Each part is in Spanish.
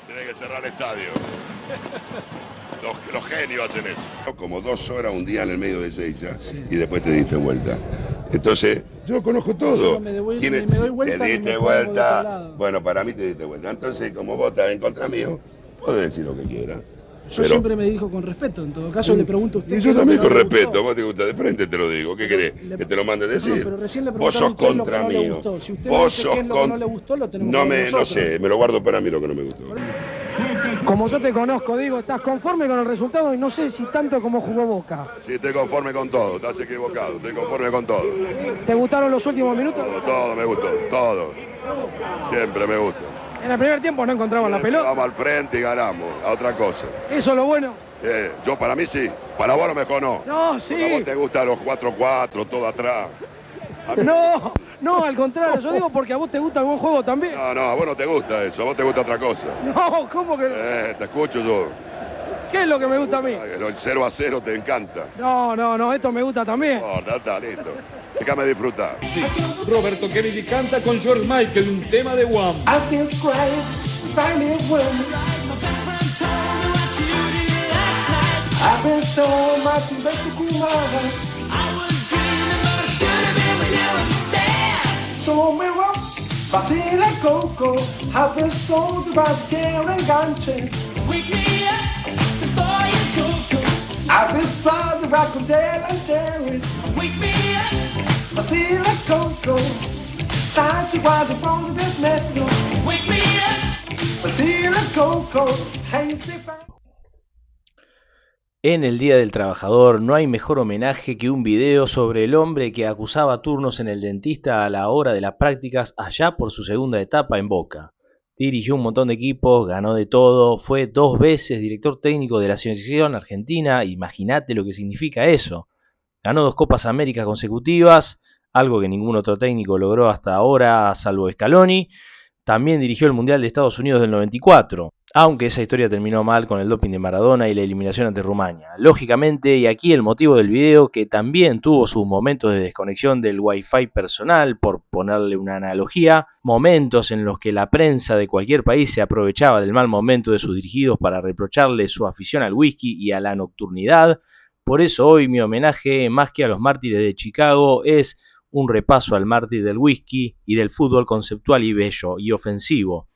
Tiene que cerrar el estadio. Los genios hacen eso. Como 2 horas un día en el medio de Ezeiza, sí. Y después te diste vuelta. Entonces, yo conozco todo. Yo me doy vuelta, te diste vuelta. Bueno, para mí te diste vuelta. Entonces, como vos estás en contra mío, podés decir lo que quieras. Yo siempre me dirijo con respeto, en todo caso le pregunto a usted. Y yo también con respeto, vos te gusta de frente, te lo digo. ¿Qué querés? Que te lo mande a decir. No, pero recién le vos sos contra mí. mío. Si usted vos sos qué es lo que no le gustó, lo tenemos que ver nosotros. No sé, me lo guardo para mí lo que no me gustó. Como yo te conozco, digo, ¿estás conforme con el resultado? Y no sé si tanto como jugó Boca. Sí, estoy conforme con todo, estás equivocado, estoy conforme con todo. ¿Te gustaron los últimos minutos? Todo me gustó, todo. Siempre me gusta. En el primer tiempo no encontraban la pelota. Vamos al frente y ganamos, a otra cosa. ¿Eso es lo bueno? Yo para mí sí, para vos a lo mejor no. No, sí. A vos te gustan los 4-4, todo atrás. No, al contrario, yo digo porque a vos te gusta el buen juego también. No, a vos no te gusta eso, a vos te gusta otra cosa. No, ¿cómo que no? Te escucho yo. ¿Qué es lo que me gusta a mí? El 0-0 te encanta. No, esto me gusta también. No, está listo. Déjame disfrutar. Sí. Roberto Kennedy canta con George Michael un tema de Wham. Vacila Coco, have sold about the enganche. Wake me up before you go. I've been saw the rock of Dale and Jerry's. Wake me up, Vacila Coco. Time to wind up on this mess. Wake me up, Vacila Coco. Hey, En el Día del Trabajador no hay mejor homenaje que un video sobre el hombre que acusaba turnos en el dentista a la hora de las prácticas allá por su segunda etapa en Boca. Dirigió un montón de equipos, ganó de todo, fue 2 veces director técnico de la selección argentina, imagínate lo que significa eso. Ganó 2 Copas América consecutivas, algo que ningún otro técnico logró hasta ahora salvo Scaloni. También dirigió el Mundial de Estados Unidos del 94. Aunque esa historia terminó mal con el doping de Maradona y la eliminación ante Rumania. Lógicamente, y aquí el motivo del video, que también tuvo sus momentos de desconexión del wifi personal, por ponerle una analogía, momentos en los que la prensa de cualquier país se aprovechaba del mal momento de sus dirigidos para reprocharle su afición al whisky y a la nocturnidad. Por eso hoy mi homenaje, más que a los mártires de Chicago, es un repaso al mártir del whisky y del fútbol conceptual y bello y ofensivo.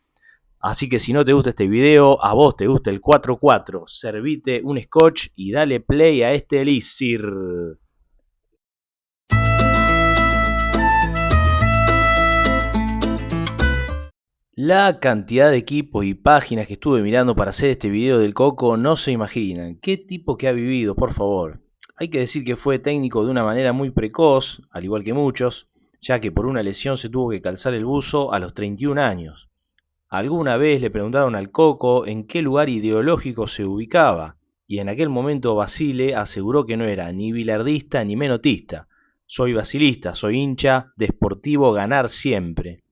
Así que si no te gusta este video, a vos te gusta el 4-4, servite un scotch y dale play a este elixir. La cantidad de equipos y páginas que estuve mirando para hacer este video del Coco no se imaginan. ¿Qué tipo que ha vivido, por favor? Hay que decir que fue técnico de una manera muy precoz, al igual que muchos, ya que por una lesión se tuvo que calzar el buzo a los 31 años. Alguna vez le preguntaron al Coco en qué lugar ideológico se ubicaba, y en aquel momento Basile aseguró que no era ni bilardista ni menotista. Soy basilista, soy hincha de Sportivo Ganar Siempre.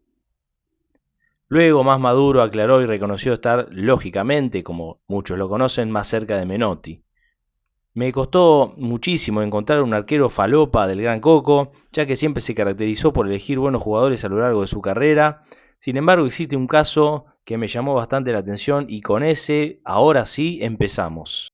Luego, más maduro, aclaró y reconoció estar, lógicamente, como muchos lo conocen, más cerca de Menotti. Me costó muchísimo encontrar un arquero falopa del gran Coco, ya que siempre se caracterizó por elegir buenos jugadores a lo largo de su carrera. Sin embargo, existe un caso que me llamó bastante la atención y con ese, ahora sí, empezamos.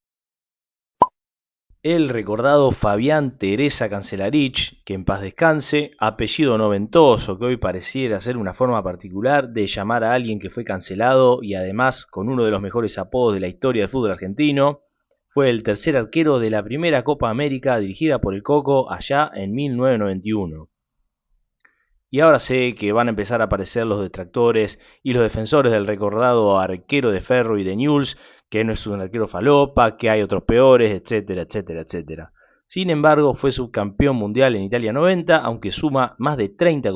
El recordado Fabián Teresa Cancelarich, que en paz descanse, apellido noventoso que hoy pareciera ser una forma particular de llamar a alguien que fue cancelado y además con uno de los mejores apodos de la historia del fútbol argentino, fue el tercer arquero de la primera Copa América dirigida por el Coco allá en 1991. Y ahora sé que van a empezar a aparecer los detractores y los defensores del recordado arquero de Ferro y de Newell's, que no es un arquero falopa, que hay otros peores, etcétera, etcétera, etcétera. Sin embargo, fue subcampeón mundial en Italia 90, aunque suma más de 30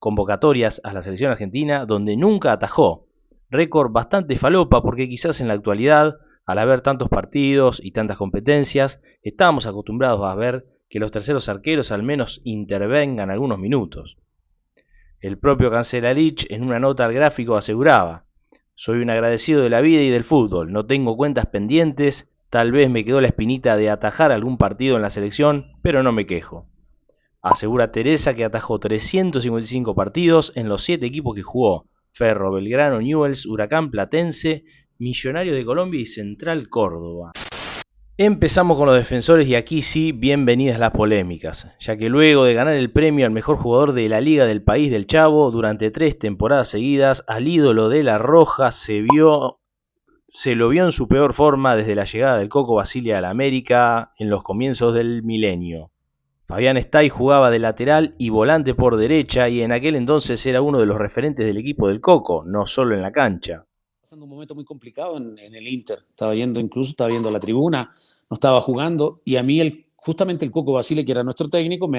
convocatorias a la selección argentina, donde nunca atajó. Récord bastante falopa porque quizás en la actualidad, al haber tantos partidos y tantas competencias, estábamos acostumbrados a ver que los terceros arqueros al menos intervengan algunos minutos. El propio Cancelarich en una nota al gráfico aseguraba: soy un agradecido de la vida y del fútbol, no tengo cuentas pendientes, tal vez me quedó la espinita de atajar algún partido en la selección, pero no me quejo. Asegura Teresa que atajó 355 partidos en los 7 equipos que jugó, Ferro, Belgrano, Newell's, Huracán Platense, Millonarios de Colombia y Central Córdoba. Empezamos con los defensores y aquí sí, bienvenidas las polémicas, ya que luego de ganar el premio al mejor jugador de la Liga del País del Chavo durante 3 temporadas seguidas, al ídolo de La Roja se lo vio en su peor forma desde la llegada del Coco Basile a la América en los comienzos del milenio. Fabián Stay jugaba de lateral y volante por derecha y en aquel entonces era uno de los referentes del equipo del Coco, no solo en la cancha. Pasando un momento muy complicado en el Inter, estaba viendo a la tribuna, no estaba jugando y a mí justamente el Coco Basile, que era nuestro técnico, me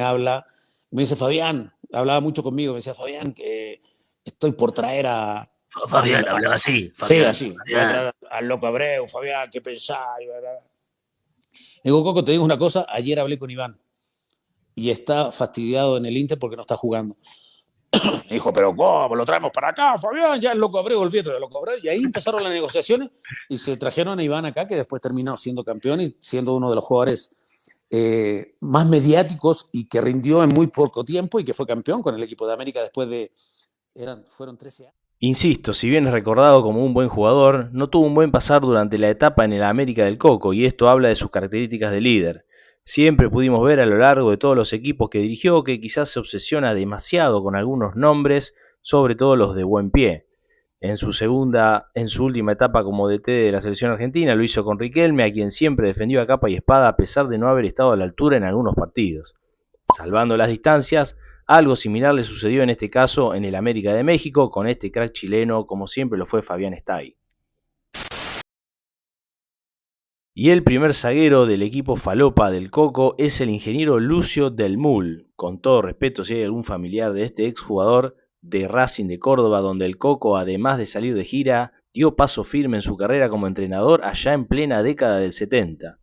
dice Fabián, hablaba mucho conmigo, me decía Fabián que estoy por traer a... Fabián hablaba así. Fabián, sí, así, al Loco Abreu, Fabián, ¿qué pensás? Digo, Coco, te digo una cosa, ayer hablé con Iván y está fastidiado en el Inter porque no está jugando. Dijo, pero ¿cómo? Lo traemos para acá, Fabián, ya el Loco Abreu, el fietro del Loco Abreu. Y ahí empezaron las negociaciones y se trajeron a Iván acá, que después terminó siendo campeón y siendo uno de los jugadores más mediáticos y que rindió en muy poco tiempo y que fue campeón con el equipo de América después de... Fueron 13 años. Insisto, si bien es recordado como un buen jugador, no tuvo un buen pasar durante la etapa en el América del Coco y esto habla de sus características de líder. Siempre pudimos ver a lo largo de todos los equipos que dirigió que quizás se obsesiona demasiado con algunos nombres, sobre todo los de buen pie. En su última etapa como DT de la selección argentina lo hizo con Riquelme, a quien siempre defendió a capa y espada a pesar de no haber estado a la altura en algunos partidos. Salvando las distancias, algo similar le sucedió en este caso en el América de México con este crack chileno como siempre lo fue Fabián Stay. Y el primer zaguero del equipo falopa del Coco es el ingeniero Lucio Del Mul. Con todo respeto si hay algún familiar de este exjugador de Racing de Córdoba, donde el Coco, además de salir de gira, dio paso firme en su carrera como entrenador allá en plena década del 70.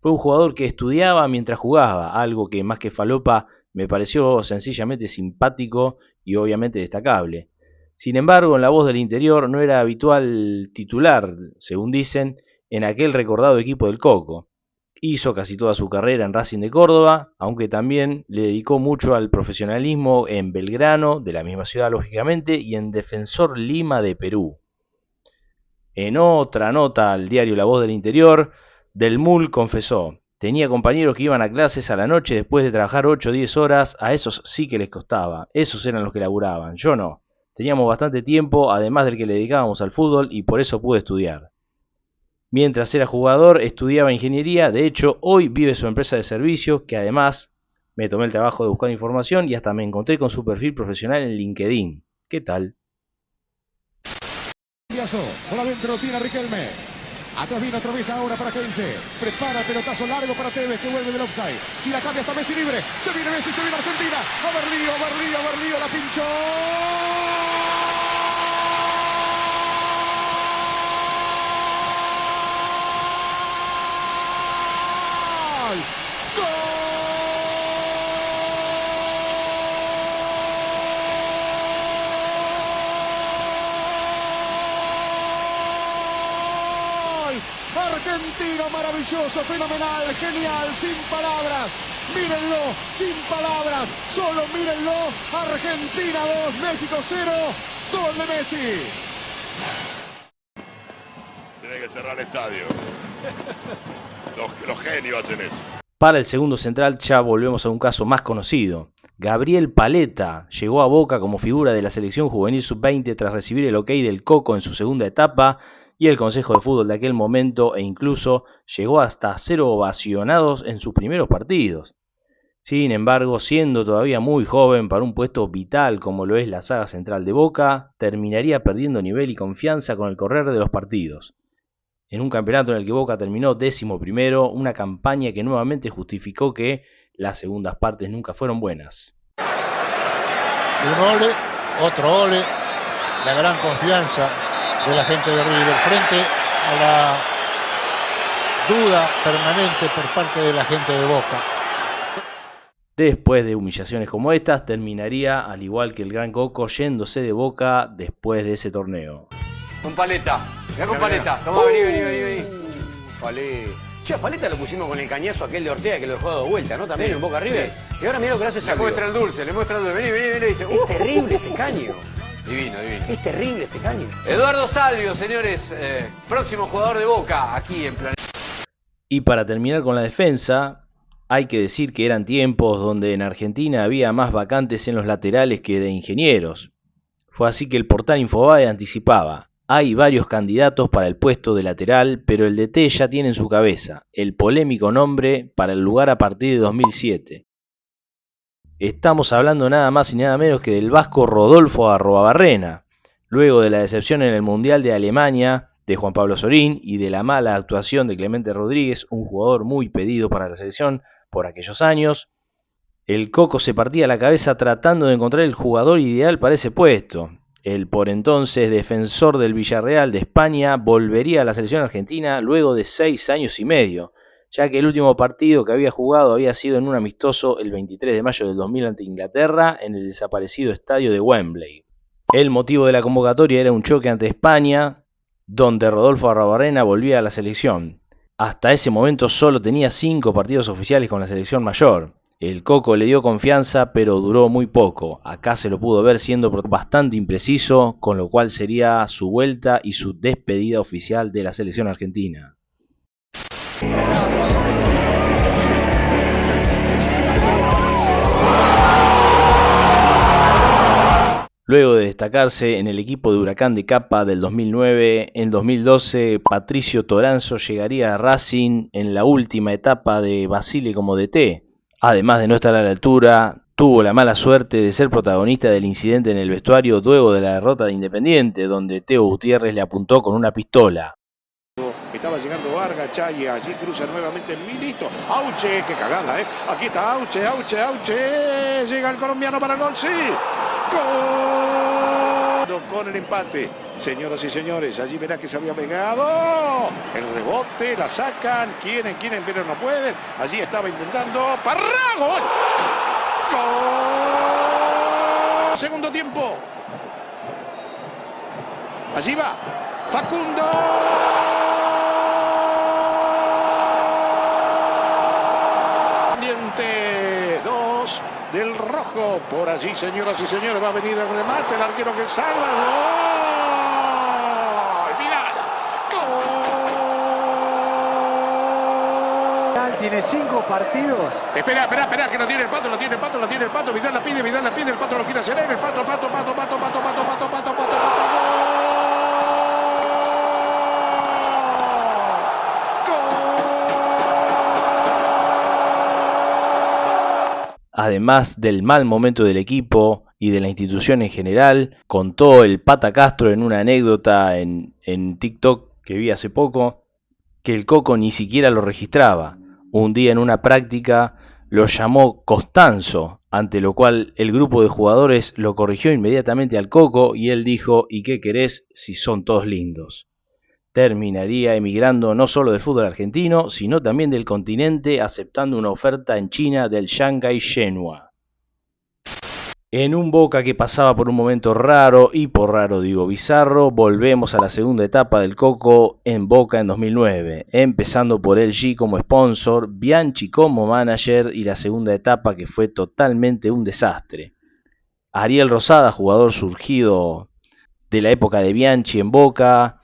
Fue un jugador que estudiaba mientras jugaba, algo que más que falopa me pareció sencillamente simpático y obviamente destacable. Sin embargo, en La Voz del Interior no era habitual titular, según dicen, en aquel recordado equipo del Coco. Hizo casi toda su carrera en Racing de Córdoba, aunque también le dedicó mucho al profesionalismo en Belgrano, de la misma ciudad lógicamente, y en Defensor Lima de Perú. En otra nota al diario La Voz del Interior, Del Mul confesó: tenía compañeros que iban a clases a la noche después de trabajar 8 o 10 horas, a esos sí que les costaba, esos eran los que laburaban, yo no. Teníamos bastante tiempo, además del que le dedicábamos al fútbol, y por eso pude estudiar. Mientras era jugador, estudiaba ingeniería, de hecho, hoy vive su empresa de servicios, que además me tomé el trabajo de buscar información y hasta me encontré con su perfil profesional en LinkedIn. ¿Qué tal? Por adentro tiene a Riquelme. Atrás viene otra vez ahora para Heinze. Prepara el pelotazo largo para Tevez, que vuelve del offside. Si la cambia está Messi libre. Se viene Messi, se viene Argentina. A ver lío, la pinchó. Argentina, maravilloso, fenomenal, genial, sin palabras. Mírenlo, sin palabras, solo mírenlo. Argentina 2, México 0, gol de Messi. Tiene que cerrar el estadio. Los genios hacen eso. Para el segundo central ya volvemos a un caso más conocido. Gabriel Paletta llegó a Boca como figura de la selección juvenil sub-20 tras recibir el ok del Coco en su segunda etapa y el Consejo de Fútbol de aquel momento, e incluso llegó hasta ser ovacionados en sus primeros partidos. Sin embargo, siendo todavía muy joven para un puesto vital como lo es la saga central de Boca, terminaría perdiendo nivel y confianza con el correr de los partidos. En un campeonato en el que Boca terminó 11º, una campaña que nuevamente justificó que las segundas partes nunca fueron buenas. Un ole, otro ole, la gran confianza de la gente de River frente a la duda permanente por parte de la gente de Boca. Después de humillaciones como estas, terminaría, al igual que el Gran Coco, yéndose de Boca después de ese torneo. Con Paletta, mirá con Paletta, toma, vení. Paletta. Che, a Paletta lo pusimos con el cañazo aquel de Ortega que lo dejó dado vuelta, ¿no? También en Boca River. Y ahora mirá lo que hace Salvio. Le muestra el dulce, vení, dice. Es terrible este caño. Divino, divino. Es terrible este caño. Eduardo Salvio, señores, próximo jugador de Boca aquí en Planeta. Y para terminar con la defensa, hay que decir que eran tiempos donde en Argentina había más vacantes en los laterales que de ingenieros. Fue así que el portal Infobae anticipaba: hay varios candidatos para el puesto de lateral, pero el DT ya tiene en su cabeza el polémico nombre para el lugar a partir de 2007. Estamos hablando nada más y nada menos que del vasco Rodolfo Arruabarrena, luego de la decepción en el Mundial de Alemania de Juan Pablo Sorín y de la mala actuación de Clemente Rodríguez, un jugador muy pedido para la selección por aquellos años. El Coco se partía la cabeza tratando de encontrar el jugador ideal para ese puesto. El por entonces defensor del Villarreal de España volvería a la selección argentina luego de 6 años y medio, ya que el último partido que había jugado había sido en un amistoso el 23 de mayo del 2000 ante Inglaterra en el desaparecido estadio de Wembley. El motivo de la convocatoria era un choque ante España, donde Rodolfo Arruabarrena volvía a la selección. Hasta ese momento solo tenía 5 partidos oficiales con la selección mayor. El Coco le dio confianza, pero duró muy poco. Acá se lo pudo ver siendo bastante impreciso, con lo cual sería su vuelta y su despedida oficial de la selección argentina. Luego de destacarse en el equipo de Huracán de Capa del 2009, en 2012 Patricio Toranzo llegaría a Racing en la última etapa de Basile como DT. Además de no estar a la altura, tuvo la mala suerte de ser protagonista del incidente en el vestuario luego de la derrota de Independiente, donde Teo Gutiérrez le apuntó con una pistola. Estaba llegando Vargas, Chay, allí cruza nuevamente el Milito. Auche, qué cagada, Aquí está Auche. Llega el colombiano para el gol, sí. Gol con el empate. Señoras y señores, allí verá que se había pegado. El rebote, la sacan. Quieren, pero no pueden. Allí estaba intentando. ¡Parra! ¡Gol! ¡Gol! Segundo tiempo. Allí va. Facundo. Del rojo, por allí, señoras y señores, va a venir el remate, el arquero que salva, ¡gol! ¡Vidal! ¡Gol! Vidal tiene 5 partidos. Espera, que lo tiene el pato, Vidal la pide, el pato lo quiere hacer, el pato. Además del mal momento del equipo y de la institución en general, contó el Pata Castro en una anécdota en TikTok que vi hace poco, que el Coco ni siquiera lo registraba. Un día en una práctica lo llamó Costanzo, ante lo cual el grupo de jugadores lo corrigió inmediatamente al Coco y él dijo: ¿y qué querés si son todos lindos? Terminaría emigrando no solo del fútbol argentino, sino también del continente, aceptando una oferta en China del Shanghai Shenhua. En un Boca que pasaba por un momento raro, y por raro digo bizarro, volvemos a la segunda etapa del Coco en Boca en 2009, empezando por LG como sponsor, Bianchi como manager y la segunda etapa que fue totalmente un desastre. Ariel Rosada, jugador surgido de la época de Bianchi en Boca,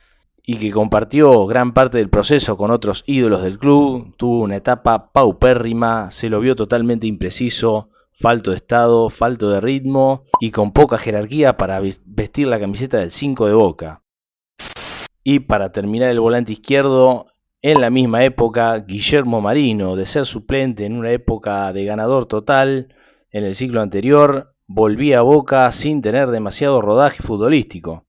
y que compartió gran parte del proceso con otros ídolos del club, tuvo una etapa paupérrima, se lo vio totalmente impreciso, falto de estado, falto de ritmo y con poca jerarquía para vestir la camiseta del 5 de Boca. Y para terminar el volante izquierdo, en la misma época, Guillermo Marino, de ser suplente en una época de ganador total en el ciclo anterior, volvía a Boca sin tener demasiado rodaje futbolístico.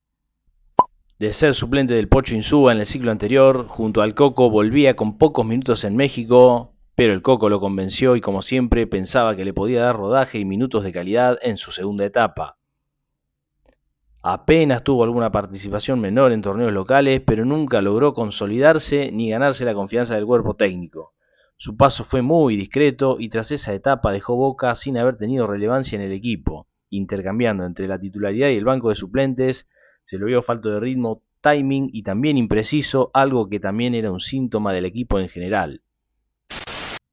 De ser suplente del Pocho Insúa en el ciclo anterior, junto al Coco volvía con pocos minutos en México, pero el Coco lo convenció y como siempre pensaba que le podía dar rodaje y minutos de calidad en su segunda etapa. Apenas tuvo alguna participación menor en torneos locales, pero nunca logró consolidarse ni ganarse la confianza del cuerpo técnico. Su paso fue muy discreto y tras esa etapa dejó Boca sin haber tenido relevancia en el equipo, intercambiando entre la titularidad y el banco de suplentes. Se lo vio falto de ritmo, timing y también impreciso, algo que también era un síntoma del equipo en general.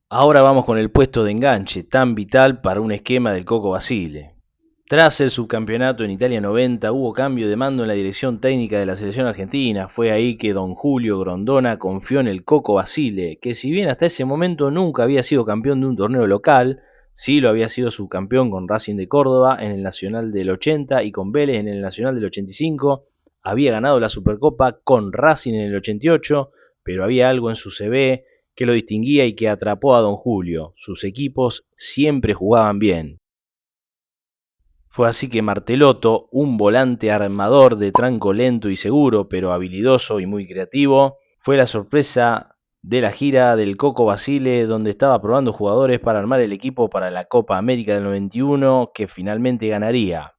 Ahora vamos con el puesto de enganche, tan vital para un esquema del Coco Basile. Tras el subcampeonato en Italia 90 hubo cambio de mando en la dirección técnica de la selección argentina. Fue ahí que don Julio Grondona confió en el Coco Basile, que si bien hasta ese momento nunca había sido campeón de un torneo local, sí lo había sido subcampeón con Racing de Córdoba en el Nacional del 80 y con Vélez en el Nacional del 85, había ganado la Supercopa con Racing en el 88, pero había algo en su CV que lo distinguía y que atrapó a don Julio. Sus equipos siempre jugaban bien. Fue así que Martelotto, un volante armador de tranco lento y seguro, pero habilidoso y muy creativo, fue la sorpresa de la gira del Coco Basile, donde estaba probando jugadores para armar el equipo para la Copa América del 91, que finalmente ganaría.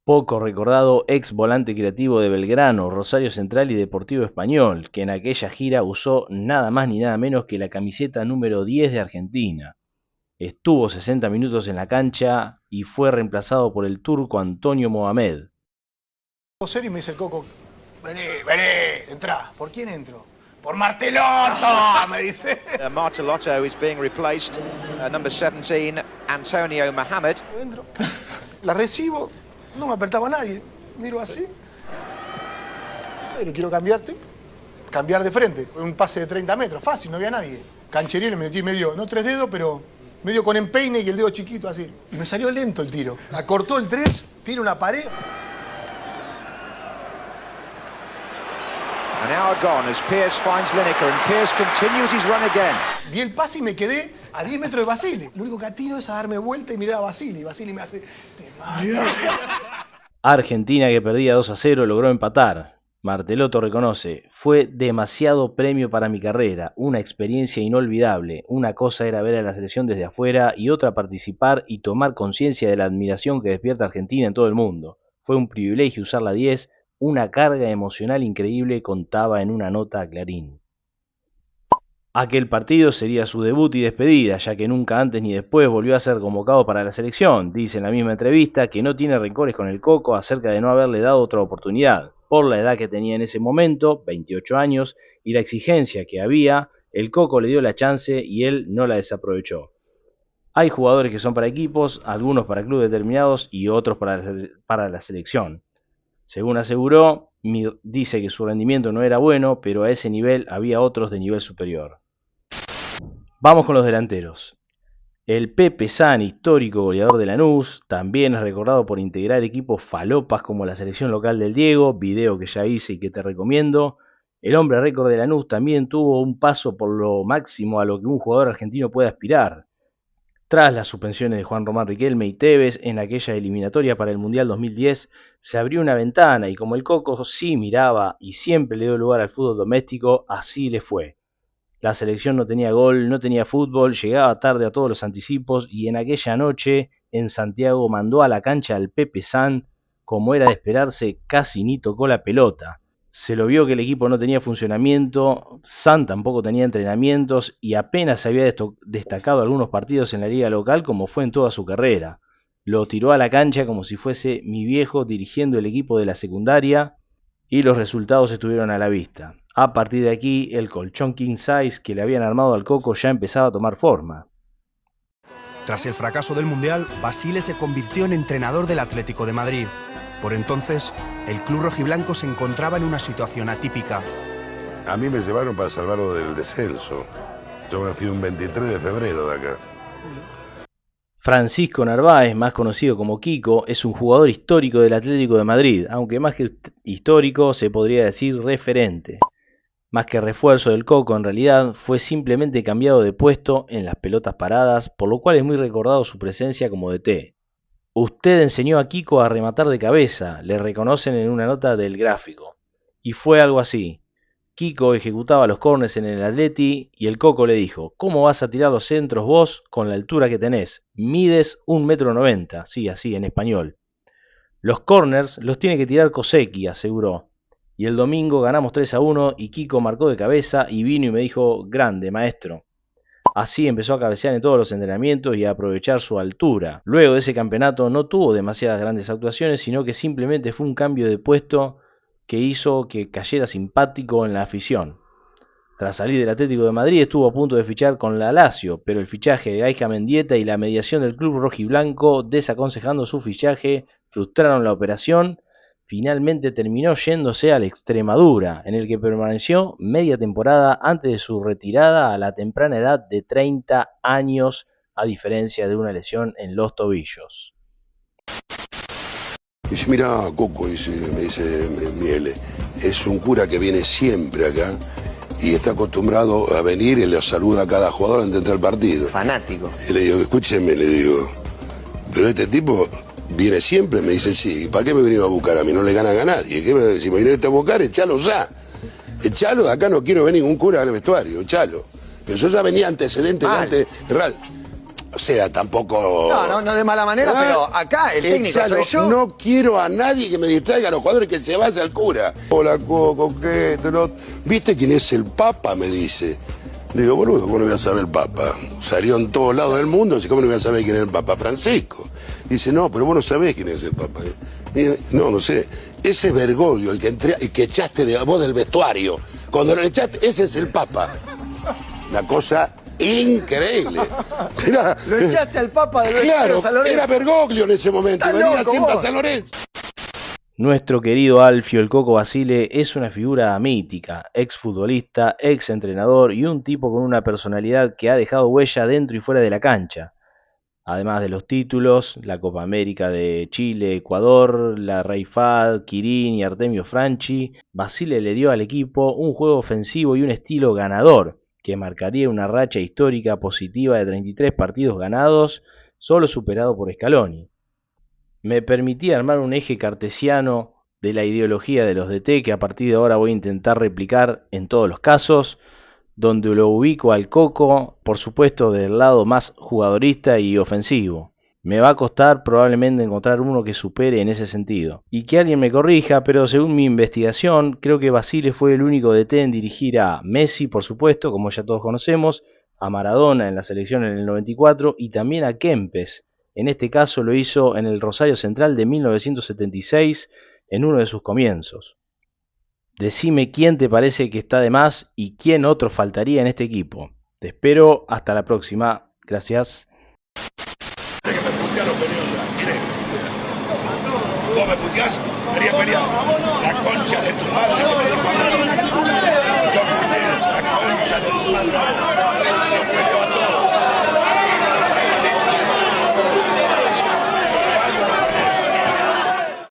Poco recordado ex volante creativo de Belgrano, Rosario Central y Deportivo Español, que en aquella gira usó nada más ni nada menos que la camiseta número 10 de Argentina. Estuvo 60 minutos en la cancha y fue reemplazado por el turco Antonio Mohamed. Y me dice el Coco, vení, entrá. ¿Por quién entro? ¡Por Martelotto! Me dice. Martelotto is being replaced. Number 17, Antonio Mohamed. Entro, la recibo, no me apretaba nadie. Miro así. Quiero cambiar de frente. Un pase de 30 metros, fácil, no había nadie. Canchería le metí medio, no 3 dedos, pero medio con empeine y el dedo chiquito así. Y me salió lento el tiro. Acortó el 3, tira una pared. An hour gone as Pearce finds Lineker and Pearce continues his run again. Vi el pase y me quedé a 10 metros de Basile. Lo único que atino es a darme vuelta y mirar a Basile. Y Basile me hace, te mato. Argentina, que perdía 2-0, logró empatar. Martelotto reconoce, fue demasiado premio para mi carrera, una experiencia inolvidable. Una cosa era ver a la selección desde afuera y otra participar y tomar conciencia de la admiración que despierta Argentina en todo el mundo. Fue un privilegio usar la 10, una carga emocional increíble, contaba en una nota a Clarín. Aquel partido sería su debut y despedida, ya que nunca antes ni después volvió a ser convocado para la selección. Dice en la misma entrevista que no tiene rencores con el Coco acerca de no haberle dado otra oportunidad. Por la edad que tenía en ese momento, 28 años, y la exigencia que había, el Coco le dio la chance y él no la desaprovechó. Hay jugadores que son para equipos, algunos para clubes determinados y otros para la selección. Según aseguró, Mir dice que su rendimiento no era bueno, pero a ese nivel había otros de nivel superior. Vamos con los delanteros. El Pepe San, histórico goleador de Lanús, también es recordado por integrar equipos falopas como la selección local del Diego, video que ya hice y que te recomiendo. El hombre récord de Lanús también tuvo un paso por lo máximo a lo que un jugador argentino puede aspirar. Tras las suspensiones de Juan Román Riquelme y Tevez en aquella eliminatoria para el Mundial 2010, se abrió una ventana y como el Coco sí miraba y siempre le dio lugar al fútbol doméstico, así le fue. La selección no tenía gol, no tenía fútbol, llegaba tarde a todos los anticipos y en aquella noche en Santiago mandó a la cancha al Pepe San, como era de esperarse, casi ni tocó la pelota. Se lo vio que el equipo no tenía funcionamiento, San tampoco tenía entrenamientos y apenas se había destacado algunos partidos en la liga local como fue en toda su carrera. Lo tiró a la cancha como si fuese mi viejo dirigiendo el equipo de la secundaria y los resultados estuvieron a la vista. A partir de aquí, el colchón king size que le habían armado al Coco ya empezaba a tomar forma. Tras el fracaso del Mundial, Basile se convirtió en entrenador del Atlético de Madrid. Por entonces, el club rojiblanco se encontraba en una situación atípica. A mí me llevaron para salvarlo del descenso. Yo me fui un 23 de febrero de acá. Francisco Narváez, más conocido como Kiko, es un jugador histórico del Atlético de Madrid, aunque más que histórico se podría decir referente. Más que refuerzo del Coco, en realidad fue simplemente cambiado de puesto en las pelotas paradas, por lo cual es muy recordado su presencia como DT. Usted enseñó a Kiko a rematar de cabeza, le reconocen en una nota del Gráfico. Y fue algo así. Kiko ejecutaba los córners en el Atleti y el Coco le dijo, ¿cómo vas a tirar los centros vos con la altura que tenés? Mides 1,90 m, sí, así en español. Los córners los tiene que tirar Kosecki, aseguró. Y el domingo ganamos 3-1 y Kiko marcó de cabeza y vino y me dijo, grande maestro. Así empezó a cabecear en todos los entrenamientos y a aprovechar su altura. Luego de ese campeonato no tuvo demasiadas grandes actuaciones, sino que simplemente fue un cambio de puesto que hizo que cayera simpático en la afición. Tras salir del Atlético de Madrid estuvo a punto de fichar con la Lazio, pero el fichaje de Gaija Mendieta y la mediación del club rojiblanco desaconsejando su fichaje frustraron la operación. Finalmente terminó yéndose al Extremadura, en el que permaneció media temporada antes de su retirada a la temprana edad de 30 años, a diferencia de una lesión en los tobillos. Dice, mira, Coco, me dice Miele, es un cura que viene siempre acá y está acostumbrado a venir y le saluda a cada jugador antes de entrar al partido. Fanático. Y le digo, escúcheme, le digo, pero este tipo viene siempre. Me dice, sí, ¿para qué me he venido a buscar a mí? No le ganan a nadie. Si me viniste a buscar, echalo ya. Echalo, acá no quiero ver ningún cura en el vestuario, echalo. Pero yo ya venía antecedente real. O sea, tampoco... No de mala manera, pero acá el técnico soy yo. No quiero a nadie que me distraiga a los jugadores, que se vaya al cura. Hola, Coco, ¿qué? ¿Viste quién es el Papa? Me dice. Le digo, boludo, ¿cómo no voy a saber el Papa? Salió en todos lados del mundo, ¿cómo no voy a saber quién es el Papa? Francisco. Dice, no, pero vos no sabés quién es el Papa. No sé. Ese Bergoglio, el que echaste de vos del vestuario, cuando lo echaste, ese es el Papa. Una cosa increíble. Mirá, lo echaste al Papa del vestuario. Claro, era Bergoglio en ese momento, venía siempre a San Lorenzo. Nuestro querido Alfio el Coco Basile es una figura mítica, exfutbolista, exentrenador y un tipo con una personalidad que ha dejado huella dentro y fuera de la cancha. Además de los títulos, la Copa América de Chile, Ecuador, la Rey Fad, Quirín y Artemio Franchi, Basile le dio al equipo un juego ofensivo y un estilo ganador, que marcaría una racha histórica positiva de 33 partidos ganados, solo superado por Scaloni. Me permití armar un eje cartesiano de la ideología de los DT que a partir de ahora voy a intentar replicar en todos los casos, donde lo ubico al Coco, por supuesto, del lado más jugadorista y ofensivo. Me va a costar probablemente encontrar uno que supere en ese sentido. Y que alguien me corrija, pero según mi investigación, creo que Basile fue el único DT en dirigir a Messi, por supuesto, como ya todos conocemos, a Maradona en la selección en el 94 y también a Kempes. En este caso lo hizo en el Rosario Central de 1976, en uno de sus comienzos. Decime quién te parece que está de más y quién otro faltaría en este equipo. Te espero hasta la próxima. Gracias. Vos me puteás, quería pelear. La concha de tu madre que me dijo